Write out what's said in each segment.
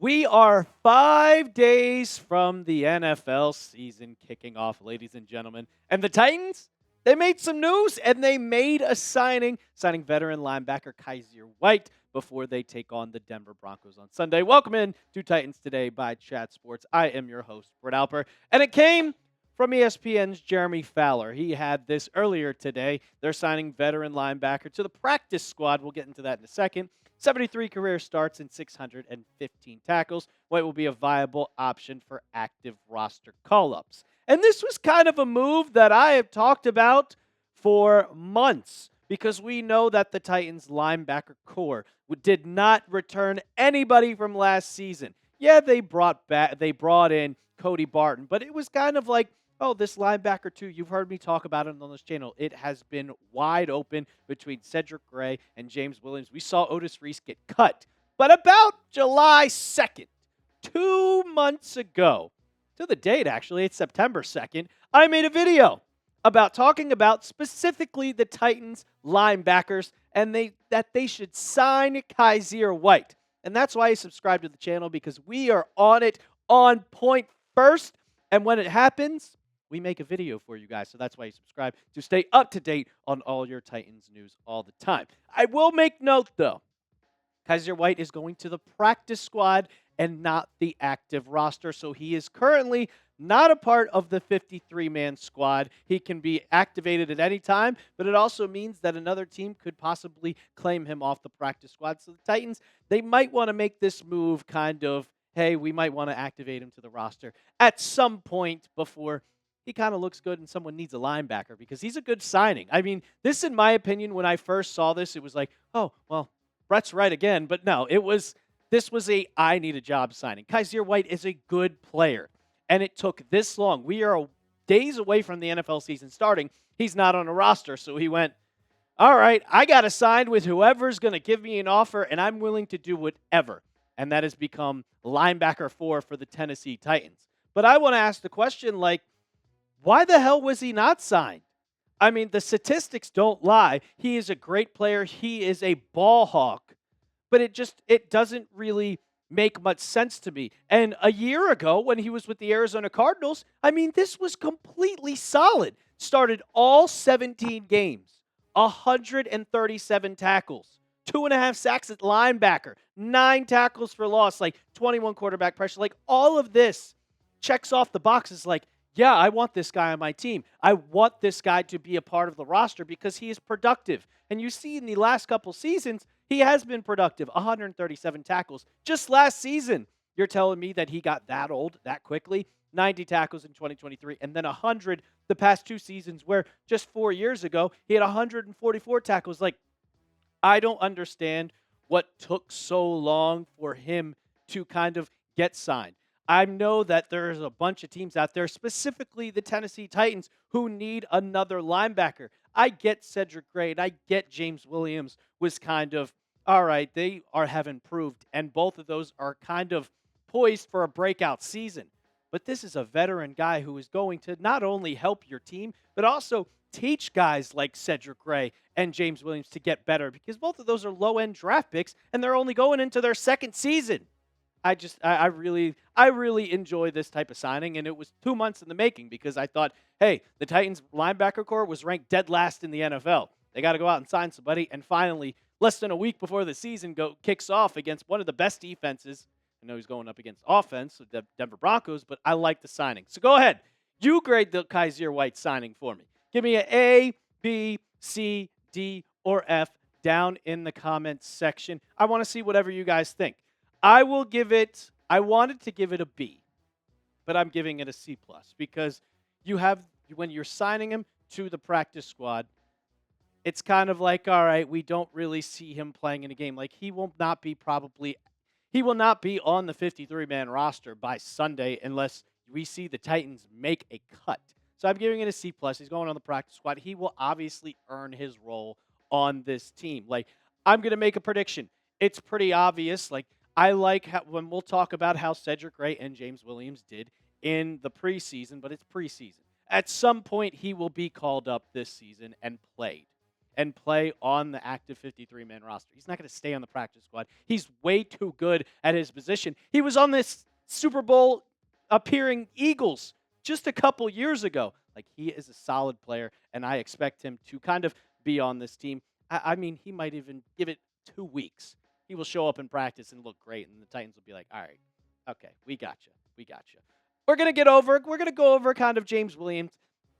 We are 5 days from the NFL season kicking off, ladies and gentlemen. And the Titans, they made some news and they made a signing veteran linebacker Kyzir White before they take on the Denver Broncos on Sunday. Welcome in to Titans Today by Chat Sports. I am your host, Brett Alper, and it came from ESPN's Jeremy Fowler. He had this earlier today. They're signing veteran linebacker to the practice squad. We'll get into that in a second. 73 career starts and 615 tackles. White will be a viable option for active roster call-ups. And this was kind of a move that I have talked about for months because we know that the Titans linebacker core did not return anybody from last season. Yeah, they brought in Cody Barton, but it was kind of like, oh, this linebacker too, you've heard me talk about it on this channel. It has been wide open between Cedric Gray and James Williams. We saw Otis Reese get cut. But about July 2nd, 2 months ago, to the date actually, it's September 2nd, I made a video about talking about specifically the Titans linebackers and that they should sign Kyzir White. And that's why I subscribe to the channel, because we are on it on point first. And when it happens, we make a video for you guys. So that's why you subscribe, to stay up to date on all your Titans news all the time. I will make note, though, Kyzir White is going to the practice squad and not the active roster. So he is currently not a part of the 53-man squad. He can be activated at any time, but it also means that another team could possibly claim him off the practice squad. So the Titans, they might want to make this move kind of, hey, we might want to activate him to the roster at some point before he kind of looks good and someone needs a linebacker, because he's a good signing. I mean, this, in my opinion, when I first saw this, it was like, oh, well, Brett's right again. But no, this was a I need a job signing. Kyzir White is a good player, and it took this long. We are days away from the NFL season starting. He's not on a roster, so he went, all right, I got to sign with whoever's going to give me an offer, and I'm willing to do whatever. And that has become linebacker 4 for the Tennessee Titans. But I want to ask the question, like, why the hell was he not signed? I mean, the statistics don't lie. He is a great player. He is a ball hawk. But it doesn't really make much sense to me. And a year ago, when he was with the Arizona Cardinals, I mean, this was completely solid. Started all 17 games, 137 tackles, 2.5 sacks at linebacker, 9 tackles for loss, like 21 quarterback pressure. Like, all of this checks off the boxes. Like, yeah, I want this guy on my team. I want this guy to be a part of the roster because he is productive. And you see in the last couple seasons, he has been productive. 137 tackles. Just last season, you're telling me that he got that old that quickly? 90 tackles in 2023, and then 100 the past 2 seasons, where just 4 years ago, he had 144 tackles. Like, I don't understand what took so long for him to kind of get signed. I know that there's a bunch of teams out there, specifically the Tennessee Titans, who need another linebacker. I get Cedric Gray and I get James Williams was kind of, all right, they have improved, and both of those are kind of poised for a breakout season. But this is a veteran guy who is going to not only help your team, but also teach guys like Cedric Gray and James Williams to get better, because both of those are low-end draft picks, and they're only going into their second season. I really enjoy this type of signing, and it was 2 months in the making, because I thought, hey, the Titans linebacker core was ranked dead last in the NFL. They got to go out and sign somebody, and finally, less than a week before the season kicks off against one of the best defenses. I know he's going up against offense with the Denver Broncos, but I like the signing. So go ahead. You grade the Kyzir White signing for me. Give me an A, B, C, D, or F down in the comments section. I want to see whatever you guys think. I wanted to give it a B, but I'm giving it a C+, because when you're signing him to the practice squad, it's kind of like, all right, we don't really see him playing in a game. Like, he will not be on the 53-man roster by Sunday unless we see the Titans make a cut. So I'm giving it a C+. He's going on the practice squad. He will obviously earn his role on this team. Like, I'm going to make a prediction. It's pretty obvious. Like, I like when we'll talk about how Cedric Gray and James Williams did in the preseason, but it's preseason. At some point, he will be called up this season and played. and play on the active 53-man roster. He's not going to stay on the practice squad. He's way too good at his position. He was on this Super Bowl appearing Eagles just a couple years ago. Like, he is a solid player, and I expect him to kind of be on this team. I mean, he might even give it 2 weeks. He will show up in practice and look great, and the Titans will be like, all right, okay, we got you. We're going to go over kind of James Williams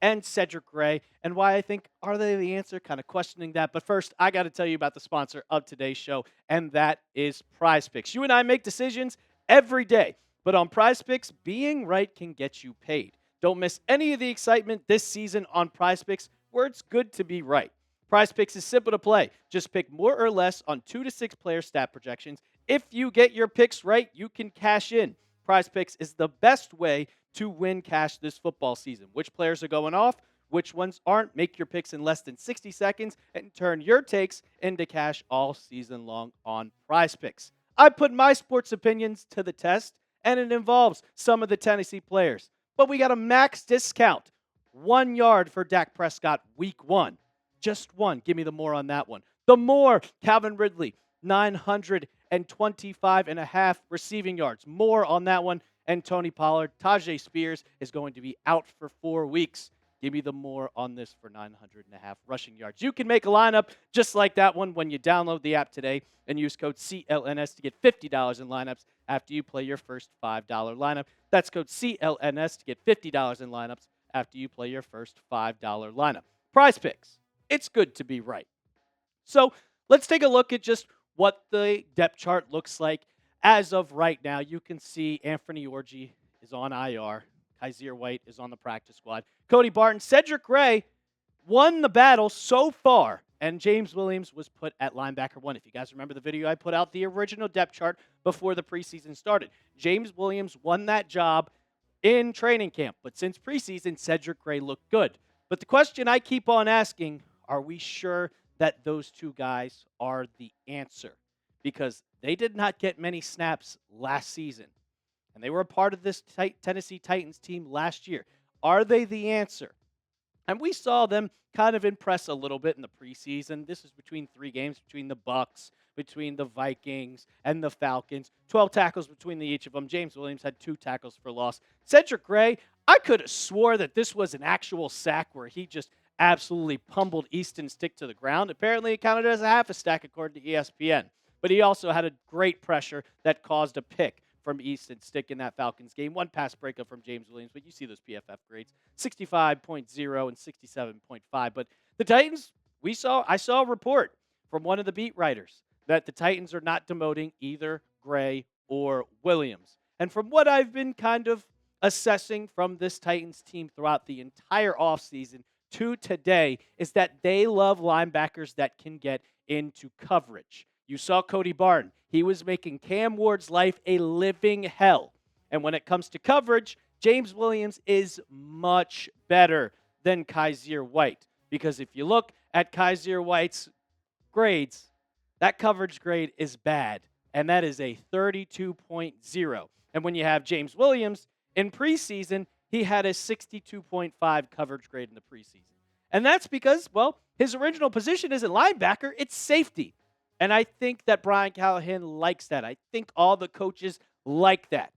and Cedric Gray and why I think, are they the answer? Kind of questioning that. But first, I got to tell you about the sponsor of today's show, and that is PrizePicks. You and I make decisions every day, but on PrizePicks, being right can get you paid. Don't miss any of the excitement this season on PrizePicks, where it's good to be right. PrizePicks is simple to play. Just pick more or less on 2 to 6 player stat projections. If you get your picks right, you can cash in. PrizePicks is the best way to win cash this football season. Which players are going off? Which ones aren't? Make your picks in less than 60 seconds and turn your takes into cash all season long on PrizePicks. I put my sports opinions to the test, and it involves some of the Tennessee players. But we got a max discount. 1 yard for Dak Prescott week 1. Just one. Give me the more on that one. The more, Calvin Ridley, 925.5 receiving yards. More on that one. And Tony Pollard, Tajay Spears is going to be out for 4 weeks. Give me the more on this for 900.5 rushing yards. You can make a lineup just like that one when you download the app today and use code CLNS to get $50 in lineups after you play your first $5 lineup. That's code CLNS to get $50 in lineups after you play your first $5 lineup. PrizePicks. It's good to be right. So let's take a look at just what the depth chart looks like as of right now. You can see Anthony Orji is on IR. Kyzir White is on the practice squad. Cody Barton, Cedric Gray won the battle so far, and James Williams was put at linebacker 1. If you guys remember the video I put out, the original depth chart before the preseason started. James Williams won that job in training camp, but since preseason, Cedric Gray looked good. But the question I keep on asking, are we sure that those two guys are the answer? Because they did not get many snaps last season, and they were a part of this Tennessee Titans team last year. Are they the answer? And we saw them kind of impress a little bit in the preseason. This is between 3 games, between the Bucs, between the Vikings, and the Falcons. 12 tackles between each of them. James Williams had 2 tackles for loss. Cedric Gray, I could have swore that this was an actual sack where he just absolutely pummeled Easton Stick to the ground. Apparently, it counted as a half a stack according to ESPN. But he also had a great pressure that caused a pick from Easton Stick in that Falcons game. 1 pass breakup from James Williams, but you see those PFF grades, 65.0 and 67.5. But the Titans, I saw a report from one of the beat writers that the Titans are not demoting either Gray or Williams. And from what I've been kind of assessing from this Titans team throughout the entire offseason to today is that they love linebackers that can get into coverage. You saw Cody Barton. He was making Cam Ward's life a living hell. And when it comes to coverage, James Williams is much better than Kyzir White. Because if you look at Kyzir White's grades, that coverage grade is bad. And that is a 32.0. And when you have James Williams in preseason, he had a 62.5 coverage grade in the preseason. And that's because, well, his original position isn't linebacker, it's safety. And I think that Brian Callahan likes that. I think all the coaches like that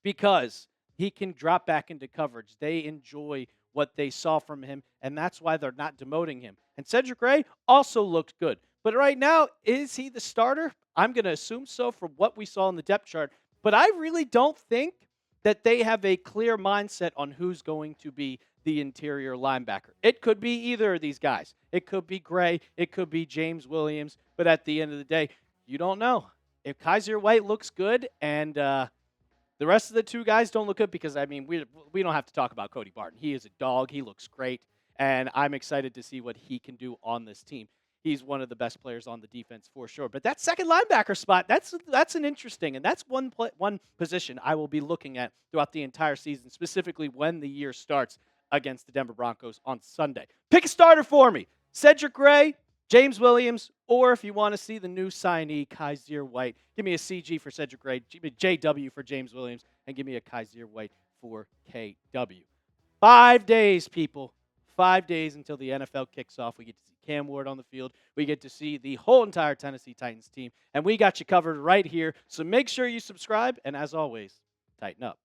because he can drop back into coverage. They enjoy what they saw from him, and that's why they're not demoting him. And Cedric Gray also looked good. But right now, is he the starter? I'm going to assume so from what we saw in the depth chart. But I really don't think that they have a clear mindset on who's going to be the interior linebacker. It could be either of these guys. It could be Gray. It could be James Williams. But at the end of the day, you don't know. If Kyzir White looks good and the rest of the 2 guys don't look good, because, I mean, we don't have to talk about Cody Barton. He is a dog. He looks great. And I'm excited to see what he can do on this team. He's one of the best players on the defense for sure. But that second linebacker spot, that's an interesting, and that's one position I will be looking at throughout the entire season, specifically when the year starts against the Denver Broncos on Sunday. Pick a starter for me. Cedric Gray, James Williams, or if you want to see the new signee, Kyzir White, give me a CG for Cedric Gray, give me a JW for James Williams, and give me a Kyzir White for KW. 5 days, people. 5 days until the NFL kicks off. We get to see Cam Ward on the field. We get to see the whole entire Tennessee Titans team. And we got you covered right here. So make sure you subscribe. And as always, tighten up.